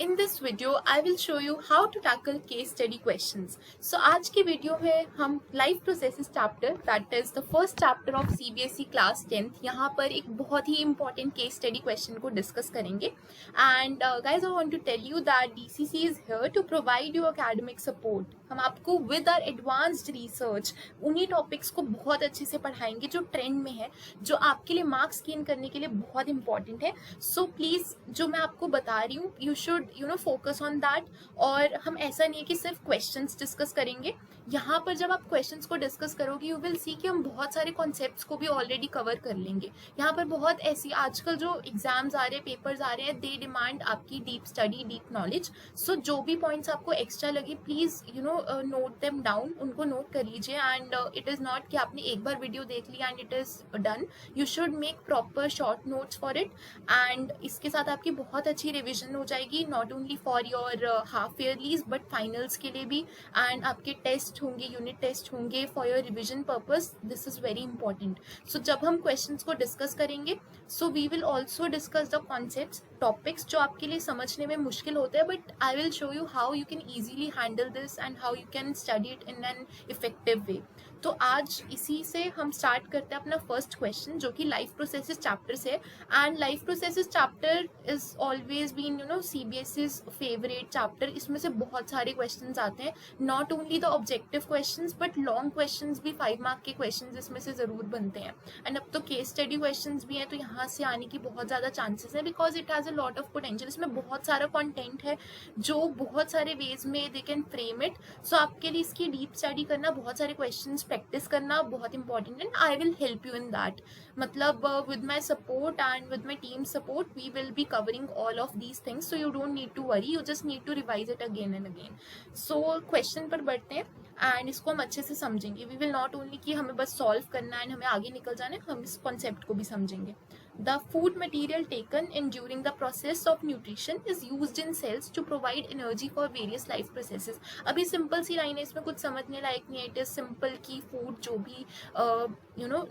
In this video, I will show you how to tackle case study questions. So आज की video में हम life processes chapter that is the first chapter of CBSE class 10th यहाँ पर एक बहुत ही इंपॉर्टेंट केस स्टडी क्वेश्चन को डिस्कस करेंगे. And guys I want to tell you that DCC is here to provide you academic support. हम आपको with our advanced research उन्हीं टॉपिक्स को बहुत अच्छे से पढ़ाएंगे जो ट्रेंड में है, जो आपके लिए मार्क्स गेन करने के लिए बहुत इंपॉर्टेंट है. सो प्लीज जो मैं आपको बता रही हूँ you should focus on that. और हम ऐसा नहीं है कि सिर्फ क्वेश्चंस डिस्कस करेंगे. यहाँ पर जब आप क्वेश्चंस को डिस्कस करोगे यू विल सी कि हम बहुत सारे कॉन्सेप्ट्स को भी ऑलरेडी कवर कर लेंगे. यहाँ पर बहुत ऐसी आजकल जो एग्जाम्स आ रहे हैं, पेपर्स आ रहे हैं, दे डिमांड आपकी डीप स्टडी, डीप नॉलेज. सो जो भी पॉइंट्स आपको एक्स्ट्रा लगे प्लीज नोट देम डाउन, उनको नोट कर लीजिए. एंड इट इज नॉट कि आपने एक बार वीडियो देख लिया and it is done. You should make proper short notes for it. And इसके साथ आपकी बहुत अच्छी रिविजन हो जाएगी, not only for your half yearlies but finals के लिए भी. एंड आपके टेस्ट होंगे, यूनिट टेस्ट होंगे for your revision purpose. This is very important. So जब हम क्वेश्चंस को डिस्कस करेंगे so we will also discuss the concepts, topics जो आपके लिए समझने में मुश्किल होते हैं, but I will show you how you can easily handle this and how you can study it in an effective way. तो आज इसी से हम स्टार्ट करते हैं अपना फर्स्ट क्वेश्चन जो कि लाइफ प्रोसेसेस चैप्टर से. And life processes chapter is always been CBSE's favourite chapter. इसमें से बहुत सारे क्वेश्चंस आते हैं, not only the objective questions but long questions भी, 5 मार्क के क्वेश्चंस इसमें से जरूर बनते हैं. एंड अब तो केस स्टडी क्वेश्चंस भी हैं, तो यहाँ से आने की बहुत ज्यादा चांसेस हैं because it has a lot of potential. इसमें बहुत सारा कंटेंट है जो बहुत सारे वेज में दे कैन फ्रेम इट. सो आपके लिए इसकी डीप स्टडी करना, बहुत सारे क्वेश्चंस प्रैक्टिस करना बहुत इंपॉर्टेंट है. And I will help you in that. मतलब with my support and with my team support we will be covering all of these things. So you don't need to worry, you just need to revise it again and again. So question पर बढ़ते हैं and इसको हम अच्छे से समझेंगे. We will not only कि हमें बस सॉल्व करना है एंड हमें आगे निकल जाना है, हम इस कॉन्सेप्ट को भी समझेंगे. The food material taken in during the process of nutrition is used in cells to provide energy for various life processes. अभी सिंपल सी लाइन है, इसमें कुछ समझने लायक नहीं है. इट इज सिंपल की फूड जो भी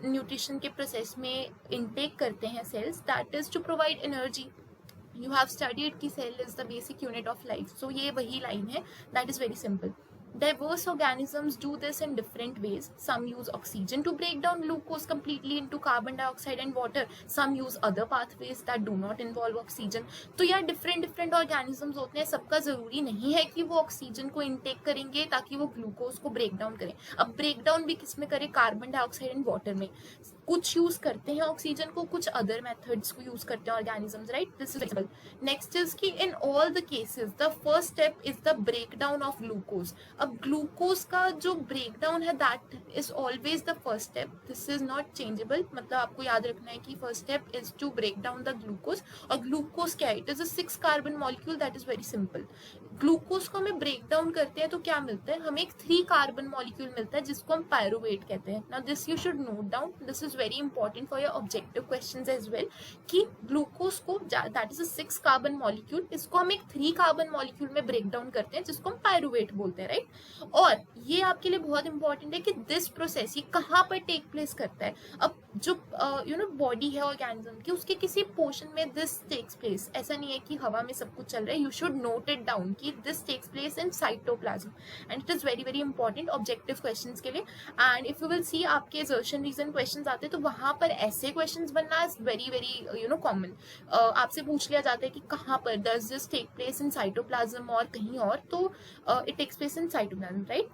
न्यूट्रिशन के प्रोसेस में इनटेक करते हैं cells, that is to provide energy. You have studied कि cell is the basic unit of life. So ये वही लाइन है, that is very simple. Diverse organisms do this in different ways. Some use oxygen to break down glucose completely into carbon dioxide and water. Some use other pathways that do not involve oxygen. तो यार different organisms होते हैं, सबका जरूरी नहीं है कि वो ऑक्सीजन को इनटेक करेंगे ताकि वो ग्लूकोज को ब्रेक डाउन करें. अब ब्रेक डाउन भी किस में करें? कार्बन डाइऑक्साइड एंड वाटर में. कुछ यूज करते हैं ऑक्सीजन को, कुछ अदर मेथड्स को यूज करते हैं organisms, right. This is simple. Next is कि in all the cases the first step is the break down of glucose. अब ग्लूकोज का जो ब्रेक डाउन है that is always the first step. This is not changeable. मतलब आपको याद रखना है कि first step is to break down the glucose. और ग्लूकोज क्या है? It is a 6 carbon molecule. That is very simple. Glucose को हमें ब्रेक डाउन करते हैं तो क्या मिलता है? हमें एक 3 कार्बन मॉलिक्यूल मिलता है जिसको हम पायरुवेट कहते हैं. Now this you should note down. This is very important for your objective questions as well कि ग्लूकोज को, that is a 6 carbon molecule, इसको हम एक 3 कार्बन मॉलिक्यूल में ब्रेक डाउन करते हैं जिसको हम पायरुवेट बोलते हैं, राइट. और ये आपके लिए बहुत इंपॉर्टेंट है कि दिस प्रोसेस ये कहाँ पर टेक प्लेस करता है. अब जो बॉडी है ऑर्गेनिज्म की, उसके किसी पोर्शन में दिस टेक्स प्लेस. ऐसा नहीं है कि हवा में सब कुछ चल रहा है. You should note it down कि this takes place in cytoplasm. And it is very very important objective questions के लिए. And if you will see आपके असर्शन रीजन क्वेश्चंस आते हैं तो वहां पर ऐसे क्वेश्चंस बनना इज वेरी वेरी कॉमन. आपसे पूछ लिया जाता है कि कहाँ पर does this take place in cytoplasm और कहीं और, तो it takes place in cytoplasm, right.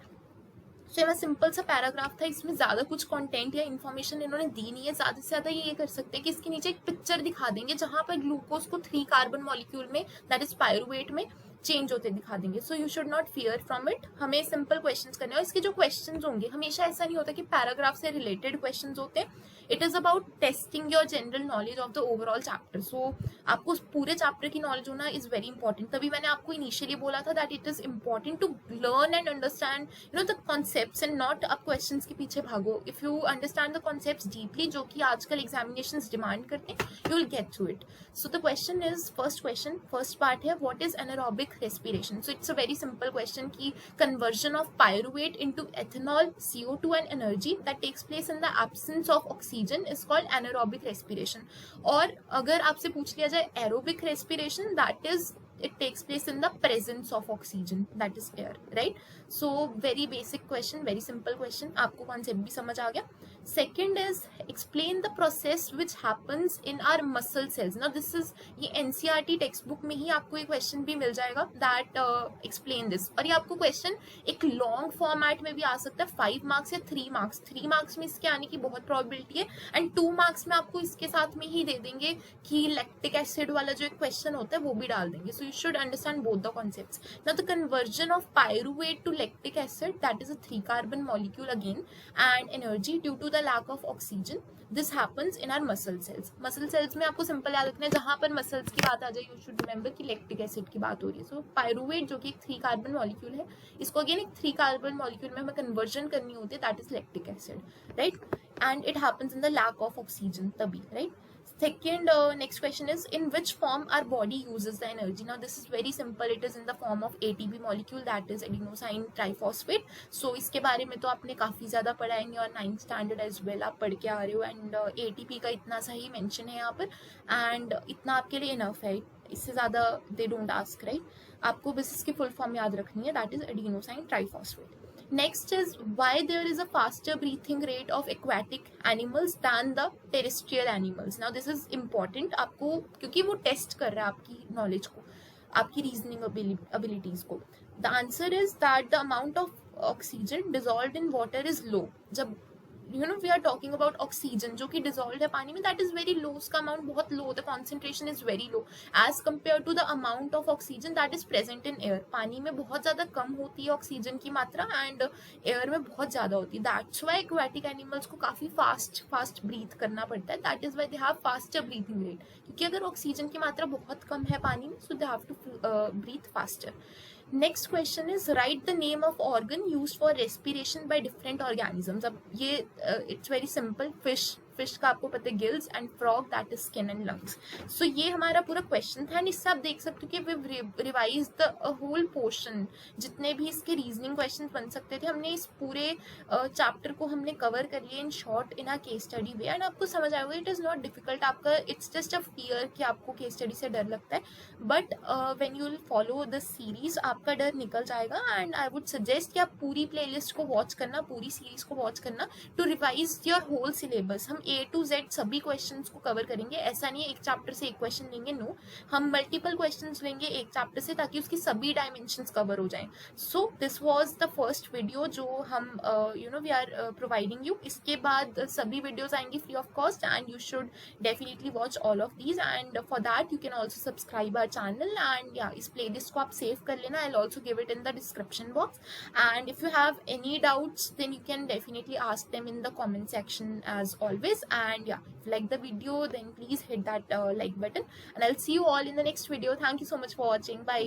So ये सिंपल सा पैराग्राफ था, इसमें ज्यादा कुछ कंटेंट या इन्फॉर्मेशन इन्होंने दी नहीं है. ज्यादा से ज्यादा ये कर सकते हैं कि इसके नीचे एक पिक्चर दिखा देंगे जहां पर ग्लूकोज को 3 कार्बन मॉलिक्यूल में, दैट इज पायरुवेट में, चेंज होते दिखा देंगे. So you should not fear from it. हमें सिंपल क्वेश्चंस करने हैं. और इसके जो क्वेश्चंस होंगे हमेशा ऐसा नहीं होता कि पैराग्राफ से रिलेटेड क्वेश्चंस होते हैं. It is about testing your general knowledge of the overall chapter. So आपको पूरे चैप्टर की नॉलेज होना इज वेरी इंपॉर्टेंट. तभी मैंने आपको इनिशियली बोला था that it is important to learn and understand the concepts and not आप क्वेश्चंस के पीछे भागो. If you understand the concepts deeply, जो कि आजकल एग्जामिनेशंस डिमांड करते हैं, you will get through it. So the question is, first question, first part है what is anaerobic respiration. So it's a very simple question कि conversion of pyruvate into ethanol, CO2 and energy that takes place in the absence of oxygen is called anaerobic respiration. और अगर आपसे पूछ लिया जाए aerobic respiration, that is it takes place in the presence of oxygen, that is air, right? So very basic question, very simple question, आपको concept भी समझ आ गया. Second is explain the process which happens in our muscle cells. Now this is, ये NCERT textbook में ही आपको एक question भी मिल जाएगा that explain this. और ये आपको question एक long format में भी आ सकता है, 5 marks या 3 marks. 3 marks में इसके आने की बहुत probability है and 2 marks में आपको इसके साथ में ही दे देंगे कि lactic acid वाला जो एक question होता है वो भी डाल देंगे. So you should understand both the concepts. Now the conversion of pyruvate to lactic acid, that is a 3 carbon molecule again, and energy due to the lack of oxygen, this happens in our muscle cells. Muscle cells में आपको simple याद रखना है, जहां पर muscles की बात आ जाए, you should remember कि lactic acid की बात हो रही है. So pyruvate जो कि एक 3 कार्बन मॉलिक्यूल है, इसको अगेन एक 3 कार्बन मॉलिक्यूल में हमें कन्वर्जन करनी होती है, that is lactic acid, right? And it happens in the lack of oxygen तभी, right? Second, next question is, in which form our body uses the energy? Now this is very simple, it is in the form of ATP molecule, that is adenosine triphosphate. So इसके बारे में तो आपने काफ़ी ज़्यादा पढ़ा है और 9th standard as well आप पढ़ के आ रहे हो. एंड ATP का इतना सा ही मेंशन है यहाँ पर, एंड इतना आपके लिए इनफ है, इससे ज़्यादा दे डोंट आस्क, राइट? आपको बस इसकी फुल फॉर्म याद रखनी है, that is adenosine triphosphate. Next is, why there is a faster breathing rate of aquatic animals than the terrestrial animals. Now this is important आपको, क्योंकि वो टेस्ट कर रहा है आपकी नॉलेज को, आपकी रीजनिंग abilities को. The answer is that the amount of oxygen dissolved in water is low. जब we are talking about oxygen जो कि dissolved है पानी में, that is very low, उसका amount बहुत low, the concentration is very low as compared to the amount of oxygen that is present in air. पानी में बहुत ज़्यादा कम होती है ऑक्सीजन की मात्रा and air में बहुत ज़्यादा होती है. That's why aquatic animals को काफ़ी fast breathe करना पड़ता है, that is why they have faster breathing rate, क्योंकि अगर ऑक्सीजन की मात्रा बहुत कम है पानी में, so they have to breathe faster. Next question is, write the name of organ used for respiration by different organisms. अब ये it's very simple. फिश का आपको पता है gills, and frog that is skin and lungs. So ये हमारा पूरा question था, एंड इससे आप देख सकते हो कि we revise the whole portion. जितने भी इसके रीजनिंग क्वेश्चन बन सकते थे, हमने इस पूरे चैप्टर को हमने कवर कर लिया in short in a case study way, and आपको समझ आएगा. It is not difficult. आपका इट्स जस्ट अ फियर कि आपको केस स्टडी से डर लगता है, but when you will follow this series आपका डर निकल जाएगा. एंड आई वुड सजेस्ट कि आप पूरी प्लेलिस्ट को वॉच करना, पूरी सीरीज को वॉच करना, to revise your whole syllabus. हम A to Z सभी क्वेश्चंस को कवर करेंगे. ऐसा नहीं है एक चैप्टर से एक क्वेश्चन लेंगे, नो, हम मल्टीपल क्वेश्चंस लेंगे एक चैप्टर से, ताकि उसकी सभी डायमेंशंस कवर हो जाएं. So this was the first video जो हम वी आर प्रोवाइडिंग यू. इसके बाद सभी वीडियोस आएंगी free of cost, and you should definitely watch all of these. And for that you can also subscribe our channel, and या इस playlist को आप सेव कर लेना. I will also give it in the description box, and if you have any doubts then you can definitely ask them in the comment section as always. And yeah, if you like the video, then please hit that like button, and I'll see you all in the next video. Thank you so much for watching. Bye.